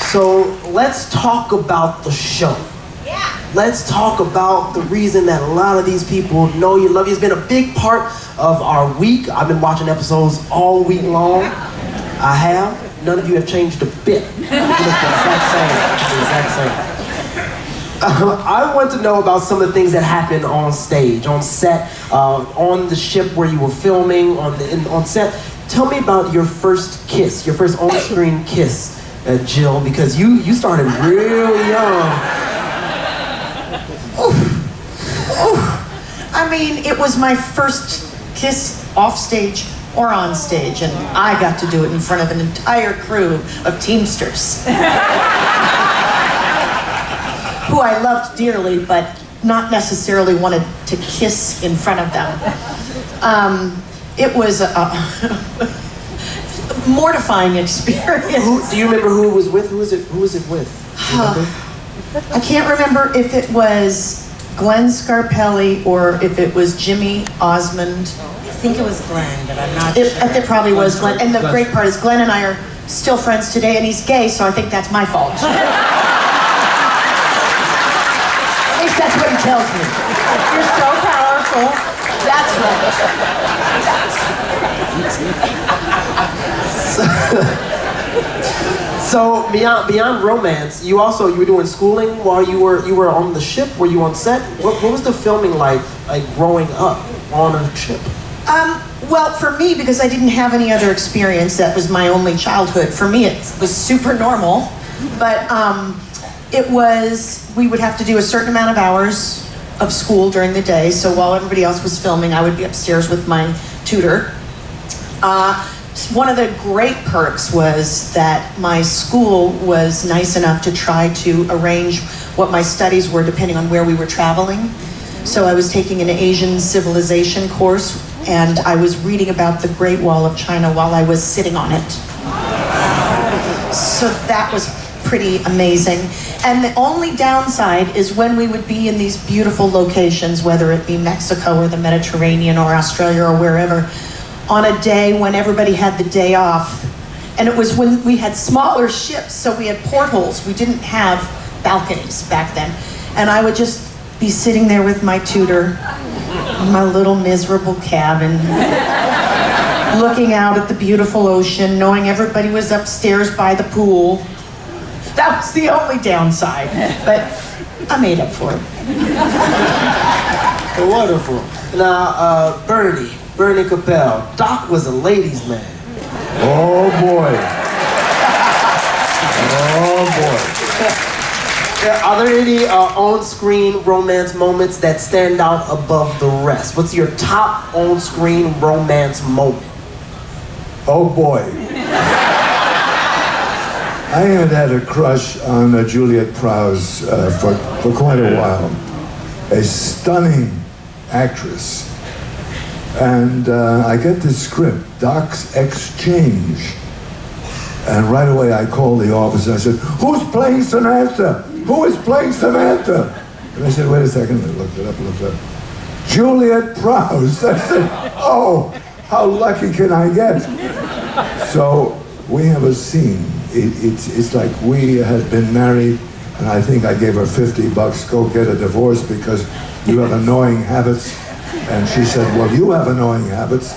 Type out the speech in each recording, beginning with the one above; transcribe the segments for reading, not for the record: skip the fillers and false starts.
So let's talk about the show. Let's talk about the reason that a lot of these people know you, love you. It's been a big part of our week. I've been watching episodes all week long. I have. None of you have changed a bit. You look the exact same. I want to know about some of the things that happened on stage, on set, on the ship where you were filming, on set. Tell me about your first kiss, your first on-screen kiss, Jill, because you started real young. I mean, it was my first kiss off stage or on stage, and I got to do it in front of an entire crew of Teamsters. Who I loved dearly, but not necessarily wanted to kiss in front of them. It was a mortifying experience. Do you remember who it was with? Who was it with? I can't remember if it was Glenn Scarpelli or if it was Jimmy Osmond. I think it was Glenn, but I'm not sure. It probably was Glenn. And the great part is Glenn and I are still friends today, and he's gay, so I think that's my fault. At least that's what he tells me. You're so powerful. That's right. So beyond romance, you were doing schooling while you were on the ship. Were you on set? What was the filming like growing up on a ship? Well, for me, because I didn't have any other experience, that was my only childhood. For me, it was super normal, but we would have to do a certain amount of hours of school during the day. So while everybody else was filming, I would be upstairs with my tutor. One of the great perks was that my school was nice enough to try to arrange what my studies were depending on where we were traveling. So I was taking an Asian civilization course, and I was reading about the Great Wall of China while I was sitting on it. So that was pretty amazing. And the only downside is when we would be in these beautiful locations, whether it be Mexico or the Mediterranean or Australia or wherever, on a day when everybody had the day off. And it was when we had smaller ships, so we had portholes. We didn't have balconies back then. And I would just be sitting there with my tutor in my little miserable cabin, looking out at the beautiful ocean, knowing everybody was upstairs by the pool. That was the only downside, but I made up for it. Wonderful. Now, Bernie Capel. Doc was a ladies' man. Oh boy. Oh boy. Are there any on-screen romance moments that stand out above the rest? What's your top on-screen romance moment? Oh boy. I had a crush on Juliet Prowse for quite a while. A stunning actress. And I get the script, Doc's Exchange. And right away I called the office and I said, "Who's playing Samantha? Who is playing Samantha?" And I said, "Wait a second." I looked it up. Juliet Prowse. I said, "Oh, how lucky can I get?" So we have a scene. It's like we had been married, and I think I gave her $50, go get a divorce because you have annoying habits. And she said, "Well, you have annoying habits."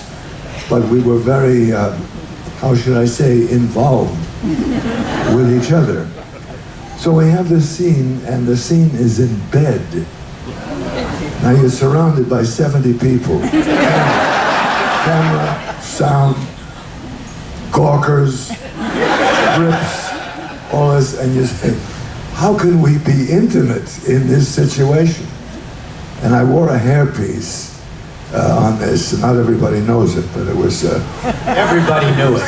But we were very, how should I say, involved with each other. So we have this scene, and the scene is in bed. Now you're surrounded by 70 people. Camera, sound, gawkers, grips, all this, and you say, how can we be intimate in this situation? And I wore a hairpiece on this. Not everybody knows it, but it was... Everybody knew it.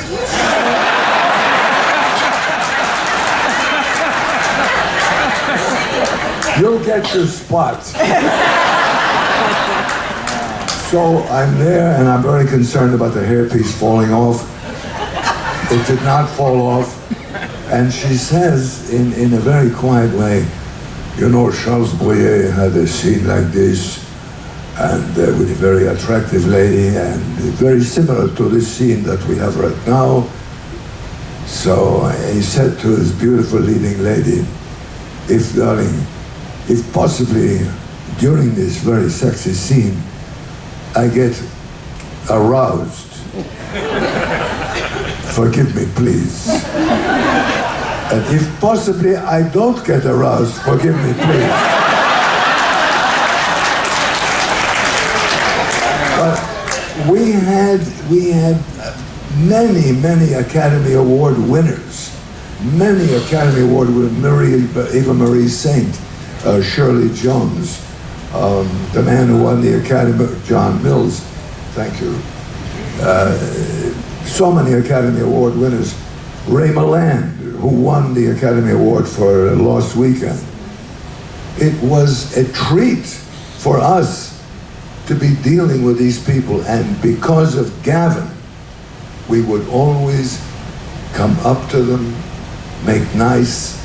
You'll get your spot. So I'm there, and I'm very concerned about the hairpiece falling off. It did not fall off. And she says, in a very quiet way, "You know, Charles Boyer had a scene like this, and with a very attractive lady, and very similar to this scene that we have right now. So he said to his beautiful leading lady, darling, if possibly during this very sexy scene, I get aroused, forgive me, please. And if possibly I don't get aroused, forgive me, please. But we had many Academy Award winners. Many Academy Award winners, Eva Marie Saint, Shirley Jones, the man who won the Academy, John Mills, thank you. So many Academy Award winners. Ray Milland, who won the Academy Award for Lost Weekend. It was a treat for us to be dealing with these people, and because of Gavin, we would always come up to them, make nice,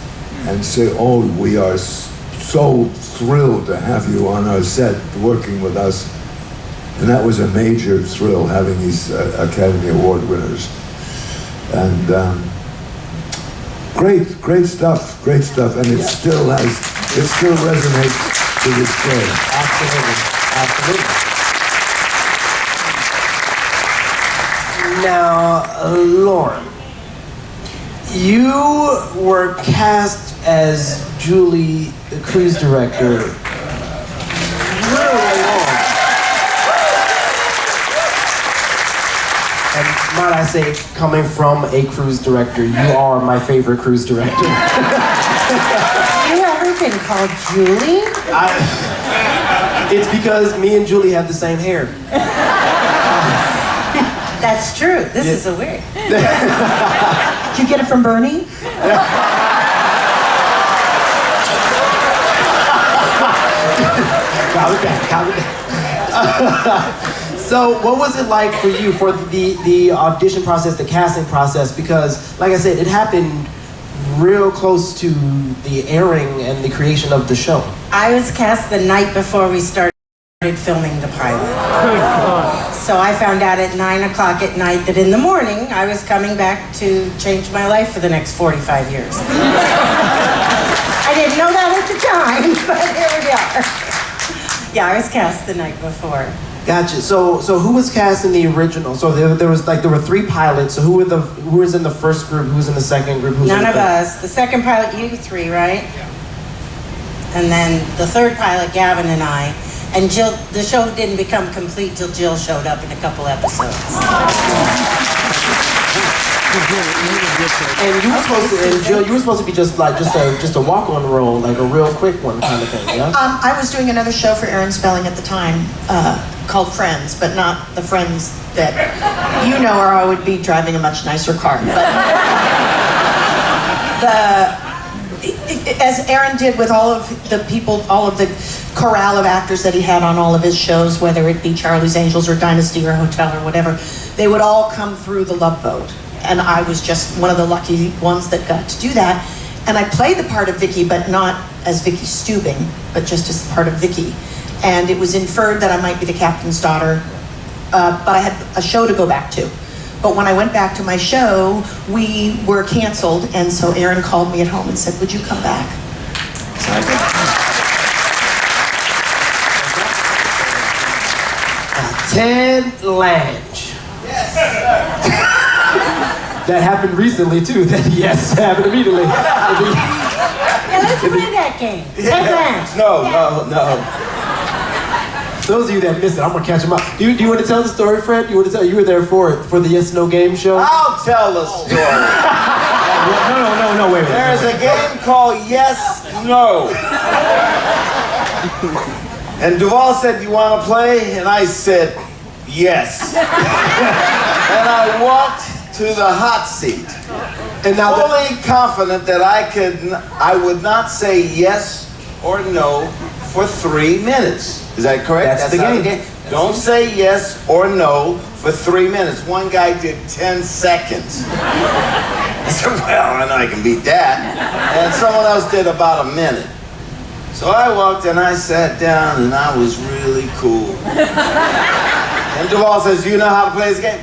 and say, oh, we are so thrilled to have you on our set working with us. And that was a major thrill, having these Academy Award winners. And great stuff, and it still resonates to this day. Absolutely. Now, Lauren, you were cast as Julie, the cruise director, really long. And might I say, coming from a cruise director, you are my favorite cruise director. You ever been called Julie? It's because me and Julie have the same hair. That's true. This is a wig. Did you get it from Bernie? So what was it like for you for the audition process, the casting process? Because, like I said, it happened real close to the airing and the creation of the show. I was cast the night before we started filming the pilot. So I found out at 9 o'clock at night that in the morning I was coming back to change my life for the next 45 years. I didn't know that at the time, but here we are. Yeah, I was cast the night before. Gotcha. So who was cast in the original? So there were 3 pilots. So who was in the first group? Who was in the second group? None of us. The second pilot, you 3, right? Yeah. And then the third pilot, Gavin and I. And Jill, the show didn't become complete till Jill showed up in a couple episodes. And you were supposed to, and Jill, you were supposed to be just a walk-on role, like a real quick one kind of thing, yeah? I was doing another show for Aaron Spelling at the time called Friends, but not the Friends that you know, or I would be driving a much nicer car. But as Aaron did with all of the people, all of the corral of actors that he had on all of his shows, whether it be Charlie's Angels or Dynasty or Hotel or whatever, they would all come through the Love Boat. And I was just one of the lucky ones that got to do that. And I played the part of Vicky, but not as Vicky Stubing, but just as part of Vicky. And it was inferred that I might be the captain's daughter, but I had a show to go back to. But when I went back to my show, we were canceled, and so Aaron called me at home and said, would you come back? So I did. Ted Lange. Yes. That happened recently too. That yes happened immediately. Yeah, let's play that game. Ted Lange. No. Those of you that missed it, I'm gonna catch them up. Do you want to tell the story, Fred? You want to tell? You were there for the Yes No Game show. I'll tell the story. No, wait. There's a game called Yes, No. And Duvall said, you want to play? And I said, yes. And I walked to the hot seat. And now fully confident that I would not say yes or no for 3 minutes. Is that correct? That's the game. Don't say yes or no for 3 minutes. One guy did 10 seconds. I said, well, I know I can beat that. And someone else did about a minute. So I walked and I sat down and I was really cool. And Duvall says, you know how to play this game?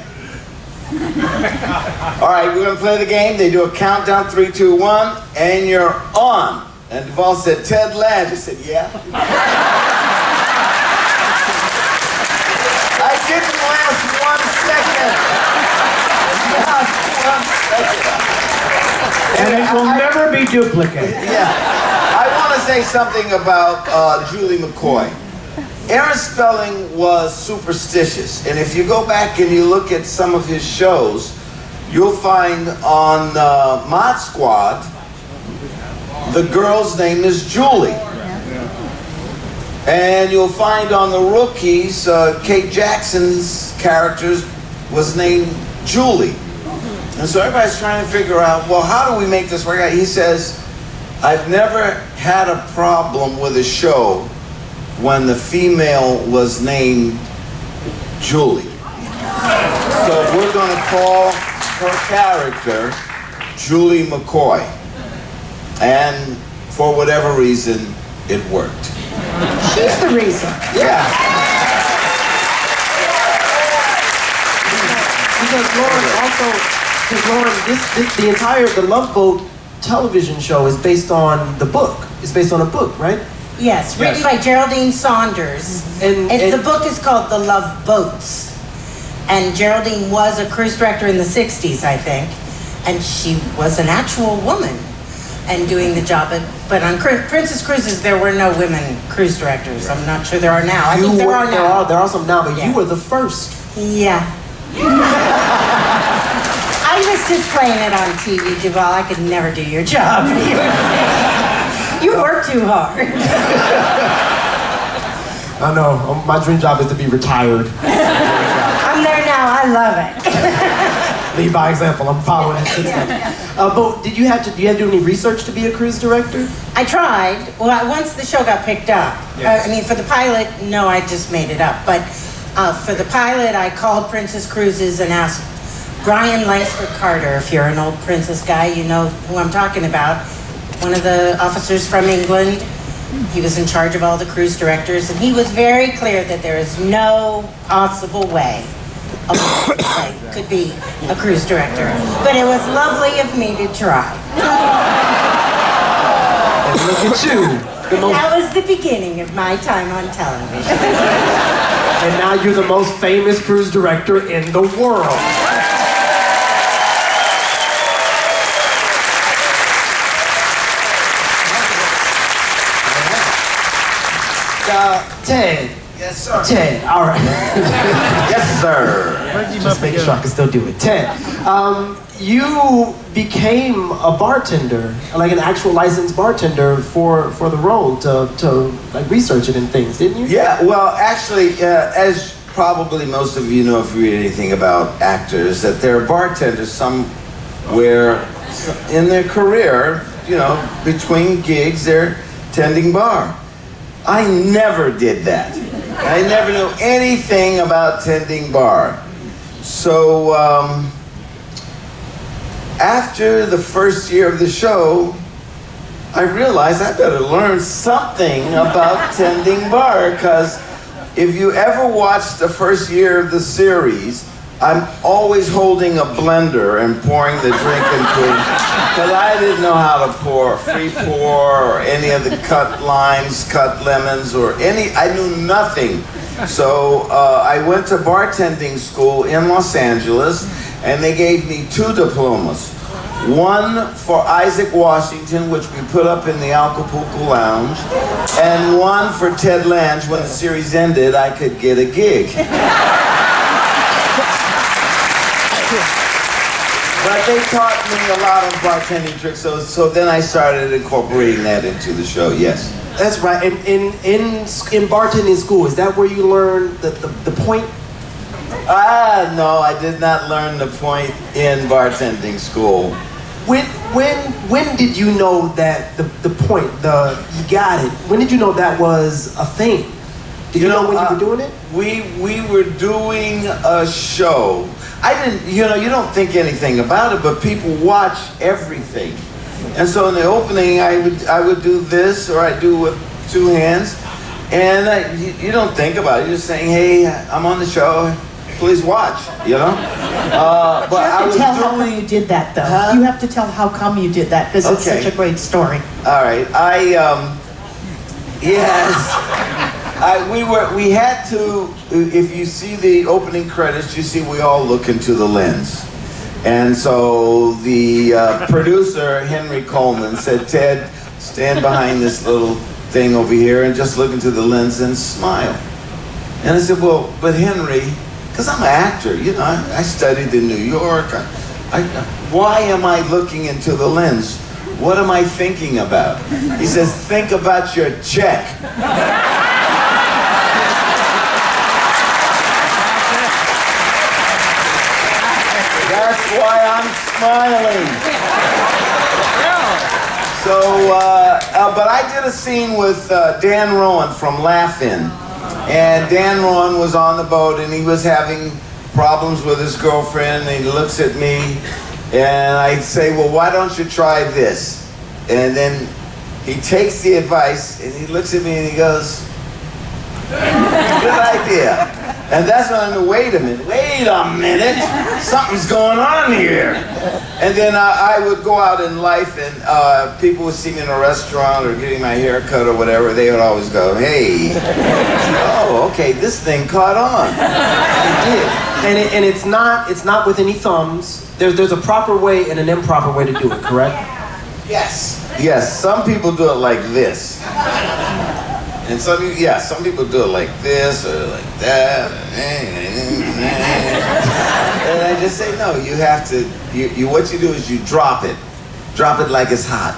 All right, we're gonna play the game. They do a countdown, 3, 2, 1, and you're on. And Duvall said, Ted Lange. I said, yeah. I didn't last 1 second. And it will never be duplicated. Yeah. I want to say something about Julie McCoy. Aaron Spelling was superstitious, and if you go back and you look at some of his shows, you'll find on Mod Squad, the girl's name is Julie. And you'll find on the Rookies, Kate Jackson's characters was named Julie. And so everybody's trying to figure out, well, how do we make this work out? He says, I've never had a problem with a show when the female was named Julie. So we're going to call her character Julie McCoy. And for whatever reason, it worked. She's the reason. Yeah. Because Lauren, the Love Boat television show is based on the book. It's based on a book, right? Yes, written by Geraldine Saunders. And The book is called The Love Boats. And Geraldine was a cruise director in the 60s, I think. And she was an actual woman and doing the job. But on Princess Cruises, there were no women cruise directors. I'm not sure there are now. I think there are now. There are some now, but Yeah. you were the first. Yeah. I was just playing it on TV, Duvall. I could never do your job. You work too hard. I know. My dream job is to be retired. I'm there now. I love it. Lead by example. I'm following it. But do you have to do any research to be a cruise director? I tried. Well, once the show got picked up. Yes. I mean, for the pilot, no, I just made it up. But for the pilot, I called Princess Cruises and asked Brian Langsford Carter. If you're an old Princess guy, you know who I'm talking about. One of the officers from England. He was in charge of all the cruise directors, and he was very clear that there is no possible way a woman could be a cruise director. But it was lovely of me to try. And look at you. That was the beginning of my time on television. And now you're the most famous cruise director in the world. Ted. Yes, sir. Ted, all right. Yes, sir. Just making sure I can still do it. Ted, you became a bartender, like an actual licensed bartender for the role to like research it and things, didn't you? Yeah, well, actually, as probably most of you know if you read anything about actors, that they're bartenders somewhere in their career, you know, between gigs, they're tending bar. I never did that. I never knew anything about tending bar. So after the first year of the show, I realized I better learn something about tending bar, because if you ever watch the first year of the series, I'm always holding a blender and pouring the drink into, because I didn't know how to pour, free pour, or any of the cut limes, cut lemons, or I knew nothing. So I went to bartending school in Los Angeles, and they gave me 2 diplomas. One for Isaac Washington, which we put up in the Acapulco Lounge, and one for Ted Lange. When the series ended, I could get a gig. But they taught me a lot of bartending tricks, so then I started incorporating that into the show, yes. That's right. And in bartending school, is that where you learned the point? No, I did not learn the point in bartending school. When did you know that the point, you got it? When did you know that was a thing? Did you know when you were doing it? We were doing a show. I didn't, you don't think anything about it, but people watch everything. And so in the opening, I would do this, or I'd do with 2 hands, and you don't think about it. You're just saying, hey, I'm on the show. please watch, you know? But You have I to was tell how come doing, you did that, though. Huh? You have to tell how come you did that, because it's Okay. such a great story. all right, we had to, if you see the opening credits, you see we all look into the lens. And so the producer, Henry Coleman, said, Ted, stand behind this little thing over here and just look into the lens and smile. And I said, well, but Henry, because I'm an actor, you know, I studied in New York. Why am I looking into the lens? What am I thinking about? He says, think about your check. That's why I'm smiling. So, but I did a scene with Dan Rowan from Laugh-In. And Dan Rowan was on the boat and he was having problems with his girlfriend and he looks at me and I say, well, why don't you try this? And then he takes the advice and he looks at me and he goes, good idea. And that's when I knew, wait a minute, something's going on here. And then I would go out in life and people would see me in a restaurant or getting my hair cut or whatever, they would always go, hey, oh, okay, this thing caught on. It did. And it's not with any thumbs. There's a proper way and an improper way to do it, correct? Yes. Yes, some people do it like this. And some people do it like this or like that. And I just say, no, you have to, what you do is you drop it. Drop it like it's hot.